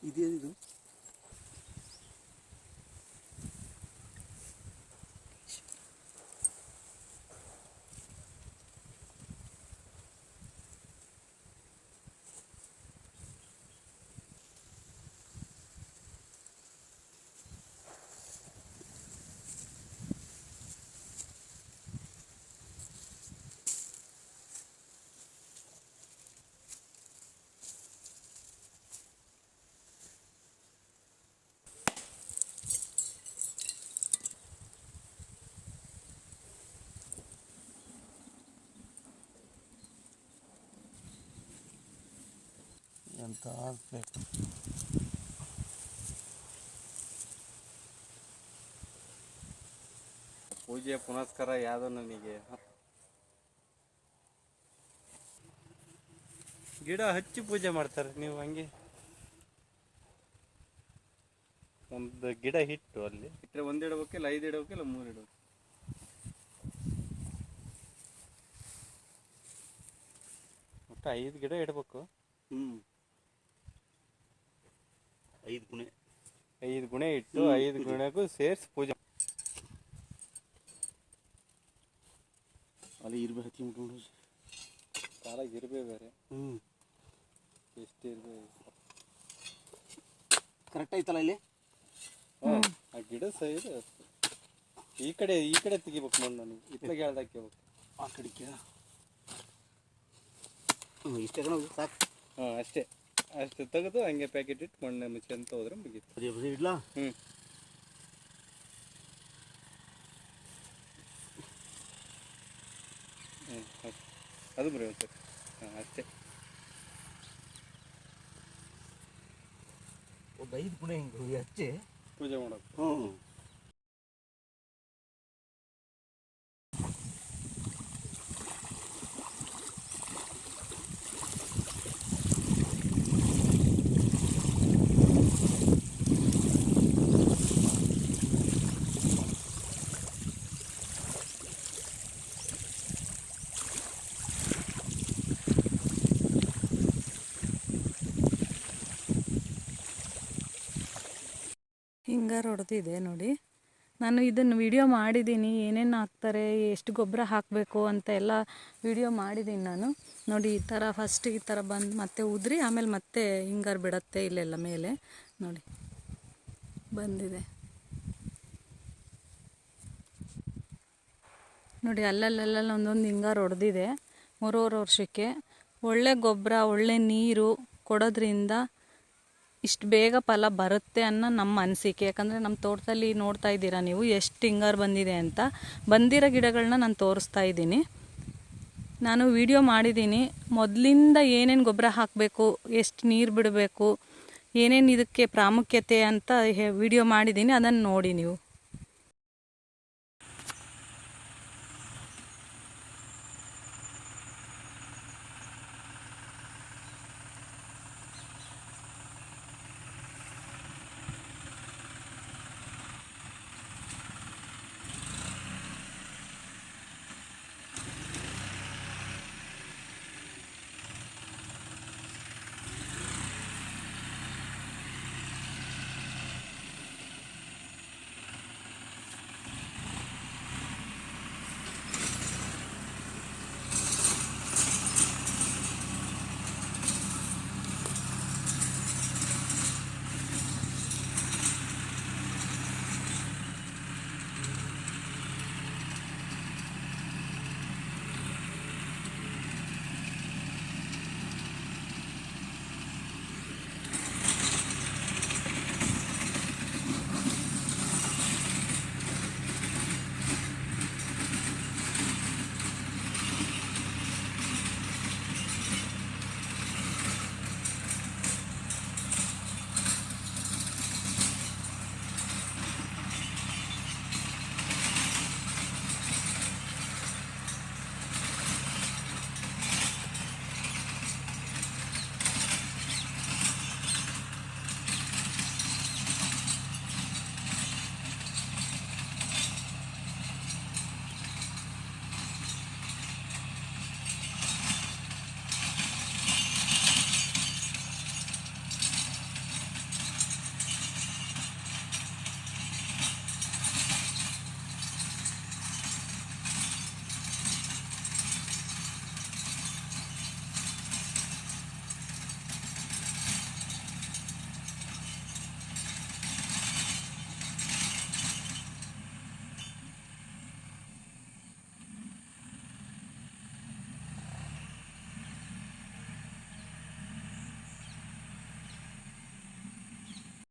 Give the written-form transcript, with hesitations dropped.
ಇದೇನಿದು? ಅಂತ ಆಗಬೇಕು. ಪೂಜೆ ಪುನಸ್ಕಾರ ಯಾವುದು ನನಗೆ ಗಿಡ ಹಚ್ಚಿ ಪೂಜೆ ಮಾಡ್ತಾರೆ. ನೀವು ಹಂಗೆ ಒಂದು ಗಿಡ ಇಟ್ಟು ಅಲ್ಲಿ ಇಟ್ಟರೆ ಒಂದು ಇಡಬೇಕಿಲ್ಲ, 5 ಇಡಬೇಕಿಲ್ಲ, 3 ಇಡಬೇಕು. ಒಟ್ಟು 5 ಗಿಡ ಇಡಬೇಕು. 5 ಗುಣೆ ಇಟ್ಟು 5 ಗುಣಕ್ಕೂ ಸೇರಿಸಿ ಪೂಜೆ ಅಲ್ಲಿ ಇರ್ಬೇಕು. ಹತ್ತಿ ಮುಟ್ಕೊಂಡು ಕಾಲಾಗ ಇರ್ಬೇ ಬೇರೆ. ಎಷ್ಟು ಇರ್ಬೇಕು ಕರೆಕ್ಟ್ ಐತಲ್ಲ ಇಲ್ಲಿ. ಆ ಗಿಡ ಸೈಡ್ ಈ ಕಡೆ ತೆಗಿಬೇಕು ಮಣ್ಣು. ನನಗೆ ಇತ್ತಲಾಗ ಹೇಳ್ದಾಕಬೇಕು. ಆ ಕಡೆಗೆ ಇಷ್ಟೇ ಸಾಕು. ಅಷ್ಟೇ ತೆಗೆದು ಹಂಗೆ ಪ್ಯಾಕೆಟ್ ಇಟ್ಟು ಮಣ್ಣು ಮುಚ್ಚಿ ಅಂತ ಹೋದ್ರೆ ಮುಗೀತು. ಇಡ್ಲಾ? ಅದು ಬರೀ ಸರ್. ಅಷ್ಟೇ. ಒಂದು 5 ಗುಣ ಹಿಂಗೆ ಹಚ್ಚಿ ಪೂಜೆ ಮಾಡೋದು. ಹಿಂಗಾರು ಹೊಡೆದಿದೆ ನೋಡಿ. ನಾನು ಇದನ್ನು ವಿಡಿಯೋ ಮಾಡಿದ್ದೀನಿ, ಏನೇನು ಹಾಕ್ತಾರೆ, ಎಷ್ಟು ಗೊಬ್ಬರ ಹಾಕಬೇಕು ಅಂತ ಎಲ್ಲ ವಿಡಿಯೋ ಮಾಡಿದ್ದೀನಿ ನಾನು. ನೋಡಿ ಈ ಥರ ಫಸ್ಟ್ ಈ ಥರ ಬಂದು ಮತ್ತೆ ಉದುರಿ ಆಮೇಲೆ ಮತ್ತೆ ಹಿಂಗಾರು ಬಿಡುತ್ತೆ ಇಲ್ಲೆಲ್ಲ ಮೇಲೆ ನೋಡಿ ಬಂದಿದೆ ನೋಡಿ. ಅಲ್ಲಲ್ಲೆಲ್ಲ ಒಂದೊಂದು ಹಿಂಗಾರು ಹೊಡೆದಿದೆ 3 ವರ್ಷಕ್ಕೆ. ಒಳ್ಳೆ ಗೊಬ್ಬರ ಒಳ್ಳೆ ನೀರು ಕೊಡೋದ್ರಿಂದ ಇಷ್ಟು ಬೇಗ ಫಲ ಬರುತ್ತೆ ಅನ್ನೋ ನಮ್ಮ ಅನಿಸಿಕೆ. ಯಾಕಂದರೆ ನಮ್ಮ ತೋಟದಲ್ಲಿ ನೋಡ್ತಾ ಇದ್ದೀರಾ ನೀವು ಎಷ್ಟು ಹಿಂಗಾರು ಬಂದಿದೆ ಅಂತ. ಬಂದಿರೋ ಗಿಡಗಳನ್ನ ನಾನು ತೋರಿಸ್ತಾ ಇದ್ದೀನಿ. ನಾನು ವಿಡಿಯೋ ಮಾಡಿದ್ದೀನಿ, ಮೊದಲಿಂದ ಏನೇನು ಗೊಬ್ಬರ ಹಾಕಬೇಕು, ಎಷ್ಟು ನೀರು ಬಿಡಬೇಕು, ಏನೇನು ಇದಕ್ಕೆ ಪ್ರಾಮುಖ್ಯತೆ ಅಂತ ವಿಡಿಯೋ ಮಾಡಿದ್ದೀನಿ. ಅದನ್ನು ನೋಡಿ ನೀವು.